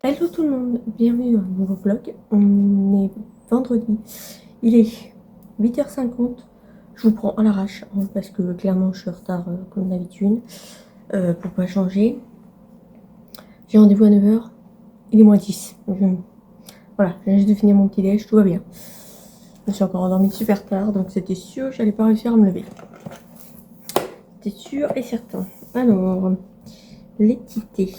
Hello tout le monde, bienvenue dans un nouveau vlog. On est vendredi, il est 8h50. Je vous prends à l'arrache parce que clairement je suis en retard comme d'habitude pour pas changer. J'ai rendez-vous à 9h, il est moins 10. Voilà, j'ai juste de finir mon petit déj, tout va bien. Je me suis encore endormie super tard donc c'était sûr que j'allais pas réussir à me lever. C'était sûr et certain. Alors, les petits thés.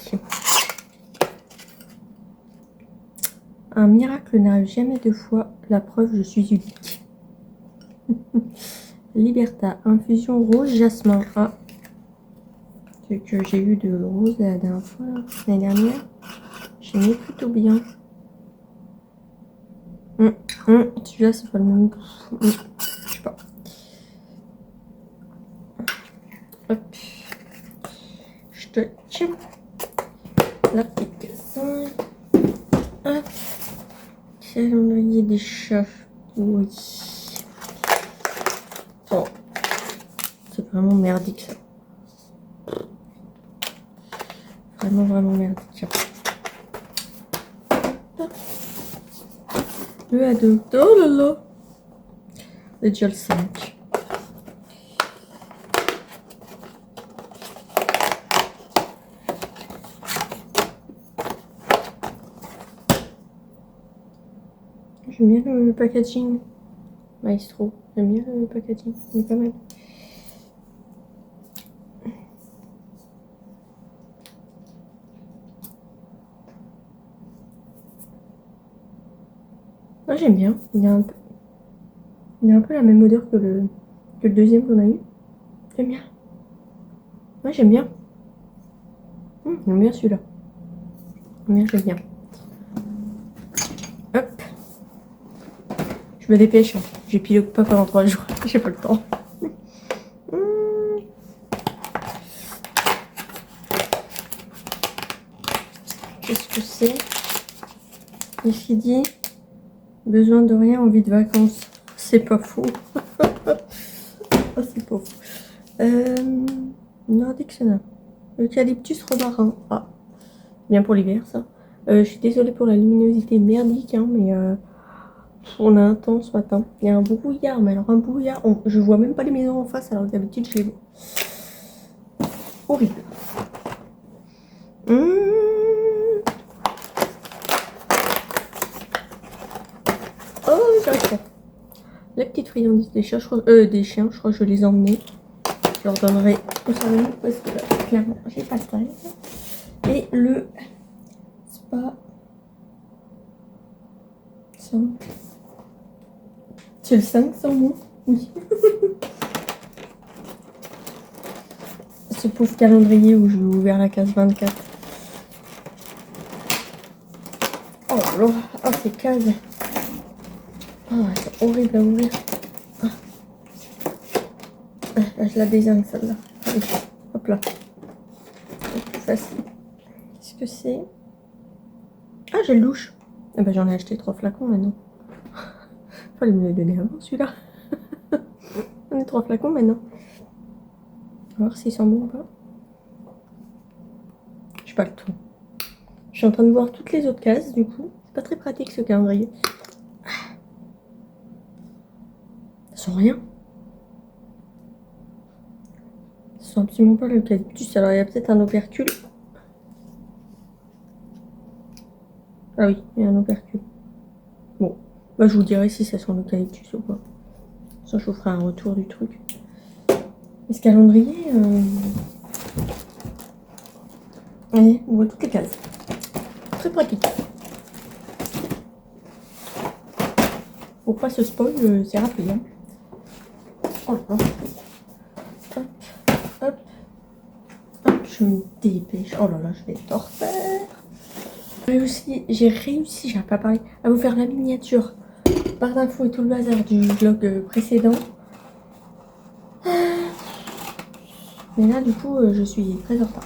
Un miracle n'arrive jamais deux fois, la preuve je suis unique. Liberta, infusion rose jasmin. Ah, c'est que j'ai eu de rose la dernière fois, l'année dernière. J'aimais plutôt bien. Celui-là c'est pas le même goût. Je sais pas. Hop. Je te tiens la petite 5. Hop. Calendrier des chats. Oui. Oh. C'est vraiment merdique ça. Vraiment merdique. Le A2. Oh là là. C'est déjà le 5. J'aime bien le packaging. Maestro. J'aime bien le packaging. Il est pas mal. Moi j'aime bien. Il a un peu la même odeur que le deuxième qu'on a eu. J'aime bien. Moi j'aime bien. J'aime bien celui-là. J'aime bien. Hop. Je me dépêche. J'ai pilé pas pendant 3 jours. J'ai pas le temps. Qu'est-ce que c'est? Ici dit besoin de rien, envie de vacances. C'est pas faux. Oh, c'est pas faux. Nordic Sauna. Eucalyptus romarin. Ah, bien pour l'hiver ça. Je suis désolée pour la luminosité merdique, hein, mais on a un temps ce matin. Il y a un brouillard, mais alors un brouillard. Je vois même pas les maisons en face, alors d'habitude je les vois. Horrible. Oh, j'arrive pas. La petite friandise des chiens, je crois que je vais les emmener. Je leur donnerai au salon parce que là, clairement, j'ai pas de taille. Et le spa. C'est le 5 sans moi. Oui. Ce pauvre calendrier où je vais ouvrir la case 24. Oh là, oh ces cases. Oh, c'est horrible à ouvrir. Je la désingue celle-là. Allez, hop là. C'est plus facile. Qu'est-ce que c'est? Ah, j'ai le douche. Eh ben, j'en ai acheté 3 flacons maintenant. Fallait me les donner avant celui-là. J'en ai 3 flacons maintenant. On va voir s'ils sont bons ou pas. Je pas le tout. Je suis en train de voir toutes les autres cases du coup. C'est pas très pratique ce calendrier. Ça sent rien. Ça sent absolument pas l'eucalyptus. Alors il y a peut-être un opercule. Ah oui, il y a un opercule. Bon, bah, je vous dirai si ça sent l'eucalyptus ou pas. Ça, je vous ferai un retour du truc. Et ce calendrier, allez, on voit toutes les cases. Très pratique. Pour pas se spoil, c'est rapide. Hein. Oh là là. Hop, hop, hop, je me dépêche. Oh là là, je vais être en retard. J'ai réussi, j'avais pas parlé, à vous faire la miniature par d'infos et tout le bazar du vlog précédent. Mais là, du coup, je suis très en retard.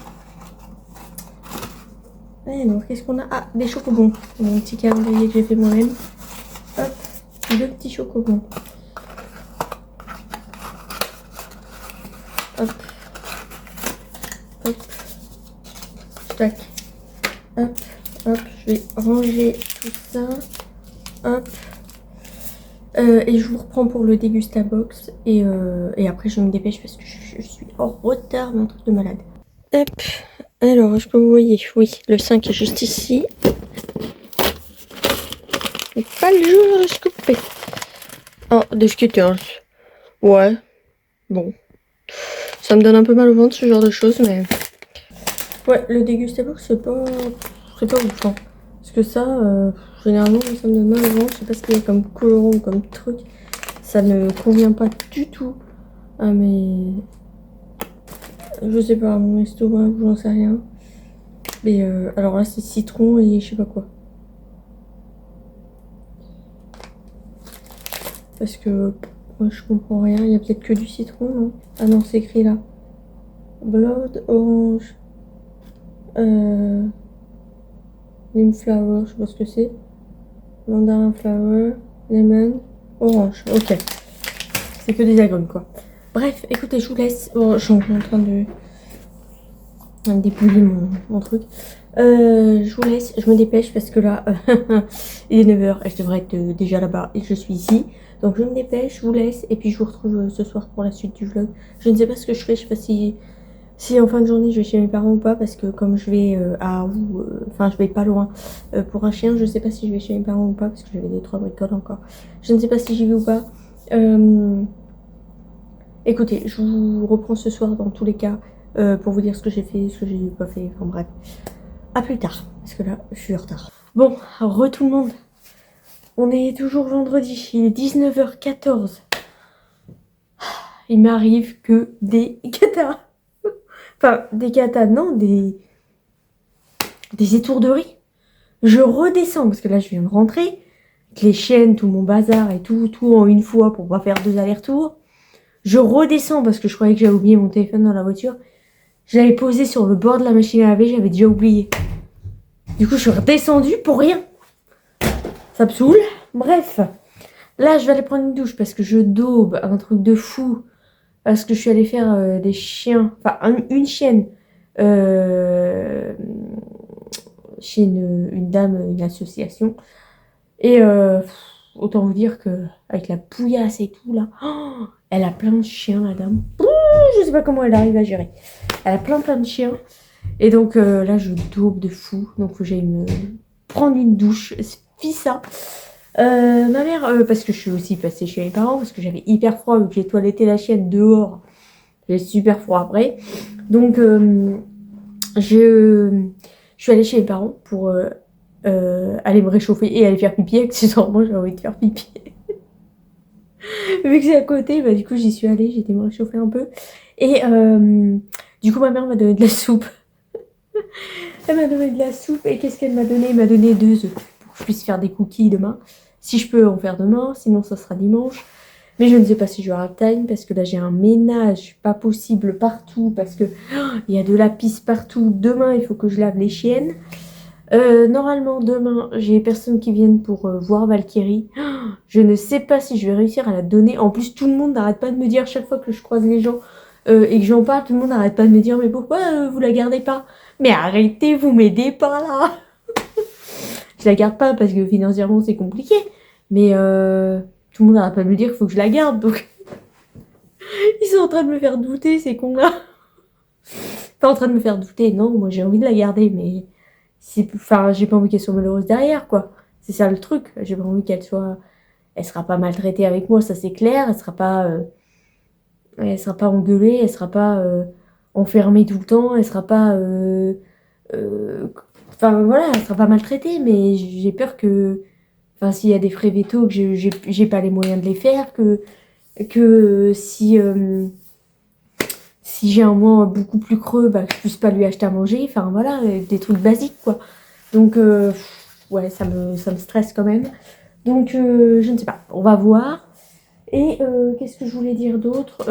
Et donc, qu'est-ce qu'on a? Ah, des chocobons. Mon petit calendrier que j'ai fait moi-même. Hop, 2 petits chocobons. Hop. hop, tac, hop, hop, je vais ranger tout ça, hop, et je vous reprends pour le dégustabox, et après je me dépêche parce que je suis en retard, mais un truc de malade. Hop, alors est-ce que vous voyez, oui, le 5 est juste ici, et pas le jour de scooper. Oh, des Skittles, ouais, bon, ça me donne un peu mal au ventre ce genre de choses, mais... Ouais, le dégustabox, c'est pas ouf, hein. Parce que ça, généralement, ça me donne mal au ventre. Je sais pas ce qu'il y a comme colorant ou comme truc. Ça ne convient pas du tout à mes... Je sais pas, à mon estomac ou j'en sais rien. Mais alors là, c'est citron et je sais pas quoi. Parce que moi, je comprends rien. Il y a peut-être que du citron, non? Ah non, c'est écrit là. Blood, orange. Lime flower, je sais pas ce que c'est. Mandarin flower, lemon, orange. Ok. C'est que des agrumes quoi. Bref, écoutez, je vous laisse. Oh, je suis en train de dépouiller mon truc. Je vous laisse, je me dépêche parce que là, il est 9 h et je devrais être déjà là-bas et je suis ici. Donc je me dépêche, je vous laisse et puis je vous retrouve ce soir pour la suite du vlog. Je ne sais pas ce que je fais, je sais pas si en fin de journée je vais chez mes parents ou pas parce que comme je vais enfin je vais pas loin pour un chien, je sais pas si je vais chez mes parents ou pas parce que j'avais des 3 bricoles encore. Je ne sais pas si j'y vais ou pas. Écoutez, je vous reprends ce soir dans tous les cas pour vous dire ce que j'ai fait, ce que j'ai pas fait, enfin bref. À plus tard, parce que là je suis en retard. Bon, re tout le monde. On est toujours vendredi, il est 19 h 14. Il m'arrive que des catas. Enfin, des catas, non, des étourderies. Je redescends, parce que là, je viens de rentrer. Avec les chaînes, tout mon bazar et tout en une fois pour pas faire 2 allers-retours. Je redescends parce que je croyais que j'avais oublié mon téléphone dans la voiture. Je l'avais posé sur le bord de la machine à laver, j'avais déjà oublié. Du coup, je suis redescendue pour rien. Ça me saoule. Bref. Là, je vais aller prendre une douche parce que je daube un truc de fou. Parce que je suis allée faire des chiens. Enfin, une chienne. Chez une dame, une association. Et autant vous dire que avec la pouillasse et tout là, oh, elle a plein de chiens la dame. Je sais pas comment elle arrive à gérer. Elle a plein de chiens. Et donc là je daube de fou. Donc faut que j'aille me prendre une douche. Fis ça. Ma mère, parce que je suis aussi passée chez mes parents, parce que j'avais hyper froid vu que j'ai toiletté la chienne dehors. J'avais super froid après. Donc je suis allée chez mes parents pour aller me réchauffer et aller faire pipi. Accessoirement, j'ai envie de faire pipi. Vu que c'est à côté, bah, du coup, j'y suis allée. J'ai été me réchauffer un peu. Et du coup, ma mère m'a donné de la soupe. Elle m'a donné de la soupe. Et qu'est-ce qu'elle m'a donné? Elle m'a donné 2 œufs pour que je puisse faire des cookies demain. Si je peux en faire demain, sinon ça sera dimanche. Mais je ne sais pas si j'aurai le time parce que là j'ai un ménage pas possible partout parce que il y a de la pisse partout. Demain il faut que je lave les chiennes. Normalement demain j'ai personne qui vienne pour voir Valkyrie. Je ne sais pas si je vais réussir à la donner. En plus tout le monde n'arrête pas de me dire chaque fois que je croise les gens et que j'en parle, tout le monde n'arrête pas de me dire mais pourquoi vous la gardez pas? Mais arrêtez, vous m'aidez pas là. Je la garde pas parce que financièrement c'est compliqué. Mais tout le monde n'arrête pas de me dire qu'il faut que je la garde. Donc ils sont en train de me faire douter ces cons là. Pas en train de me faire douter, non, moi j'ai envie de la garder, mais enfin j'ai pas envie qu'elle soit malheureuse derrière quoi. C'est ça le truc, j'ai pas envie qu'elle soit, elle sera pas maltraitée avec moi, ça c'est clair, elle sera pas engueulée, elle sera pas enfermée tout le temps, elle sera pas enfin voilà, elle sera pas maltraitée, mais j'ai peur que, enfin s'il y a des frais vétos que j'ai pas les moyens de les faire, que si j'ai un mois beaucoup plus creux, bah, que je puisse pas lui acheter à manger, enfin voilà, des trucs basiques quoi. Donc ouais, ça me stresse quand même. Donc je ne sais pas, on va voir. Et qu'est-ce que je voulais dire d'autre?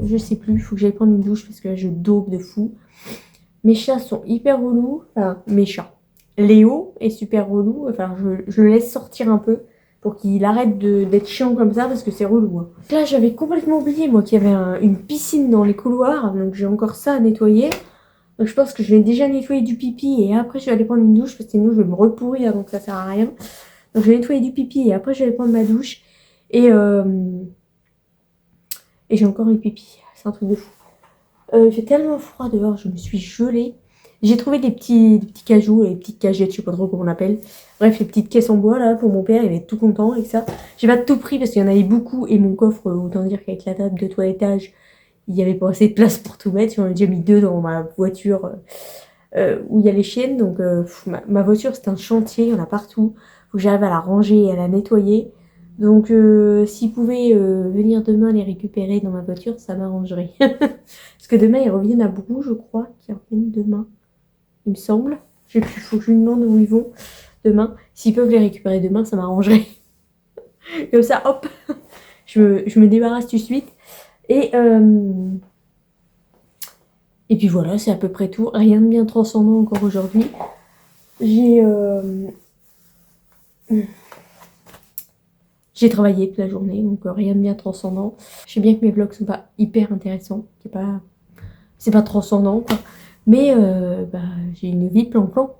Je sais plus, il faut que j'aille prendre une douche parce que là je daube de fou. Mes chats sont hyper relous, enfin mes chats. Léo est super relou, enfin je le laisse sortir un peu pour qu'il arrête d'être chiant comme ça parce que c'est relou. Hein. Là, j'avais complètement oublié, moi, qu'il y avait une piscine dans les couloirs. Donc, j'ai encore ça à nettoyer. Donc, je pense que je vais déjà nettoyer du pipi et après, je vais aller prendre une douche parce que sinon, je vais me repourrir. Donc, ça sert à rien. Donc, je vais nettoyer du pipi et après, je vais aller prendre ma douche. Et j'ai encore eu pipi. C'est un truc de fou. J'ai tellement froid dehors, je me suis gelée. J'ai trouvé des petits cajous, les petites cagettes, je sais pas trop comment on appelle. Bref, les petites caisses en bois là pour mon père, il va être tout content avec ça. J'ai pas tout pris parce qu'il y en avait beaucoup et mon coffre, autant dire qu'avec la table de toilettage, il y avait pas assez de place pour tout mettre. J'en ai déjà mis 2 dans ma voiture où il y a les chiennes. Donc ma voiture c'est un chantier, il y en a partout. Faut que j'arrive à la ranger et à la nettoyer. Donc s'ils pouvaient venir demain les récupérer dans ma voiture, ça m'arrangerait. Parce que demain ils reviennent à Brou, je crois, qu'ils reviennent demain. Il me semble. Il faut que je lui demande où ils vont demain. S'ils peuvent les récupérer demain, ça m'arrangerait. Comme ça, hop, je me débarrasse tout de suite. Et puis voilà, c'est à peu près tout. Rien de bien transcendant encore aujourd'hui. J'ai travaillé toute la journée, donc rien de bien transcendant. Je sais bien que mes vlogs sont pas hyper intéressants. C'est pas transcendant, quoi. Mais j'ai une vie plan-plan.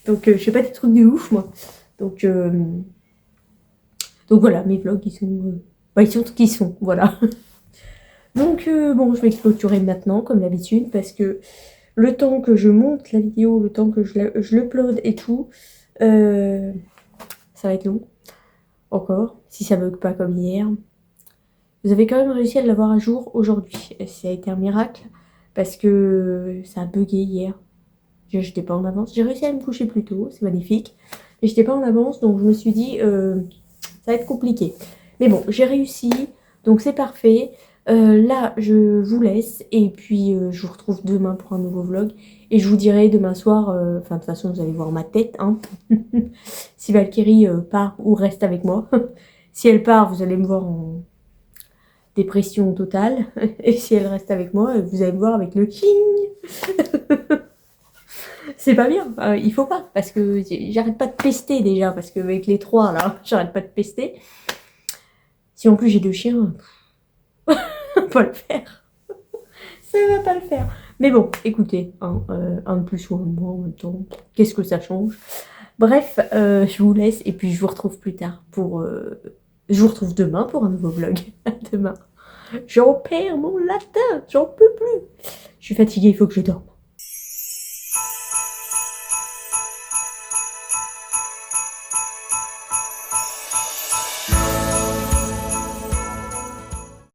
Donc je fais pas des trucs de ouf, moi. Donc voilà, mes vlogs, ils sont ce qu'ils sont, voilà. Donc bon, je vais clôturer maintenant, comme d'habitude, parce que le temps que je monte la vidéo, le temps que je l'upload et tout, ça va être long. Encore, si ça bug pas comme hier. Vous avez quand même réussi à l'avoir à jour aujourd'hui. Ça a été un miracle, parce que ça a bugué hier. J'étais pas en avance. J'ai réussi à me coucher plus tôt, c'est magnifique. Mais j'étais pas en avance, donc je me suis dit, ça va être compliqué. Mais bon, j'ai réussi, donc c'est parfait. Là, je vous laisse, et puis je vous retrouve demain pour un nouveau vlog. Et je vous dirai demain soir, enfin de toute façon vous allez voir ma tête, hein, si Valkyrie part ou reste avec moi. Si elle part, vous allez me voir en dépression totale. Et si elle reste avec moi, vous allez me voir avec le ching. C'est pas bien, il faut pas, parce que j'arrête pas de pester déjà, parce qu'avec les 3 là, j'arrête pas de pester. Si en plus j'ai 2 chiens, on va pas le faire. Ça va pas le faire. Mais bon, écoutez, hein, un de plus ou un de moins en même temps, qu'est-ce que ça change? Bref, je vous laisse et puis je vous retrouve plus tard pour... je vous retrouve demain pour un nouveau vlog. À demain. J'en perds mon latin, j'en peux plus. Je suis fatiguée, il faut que je dorme.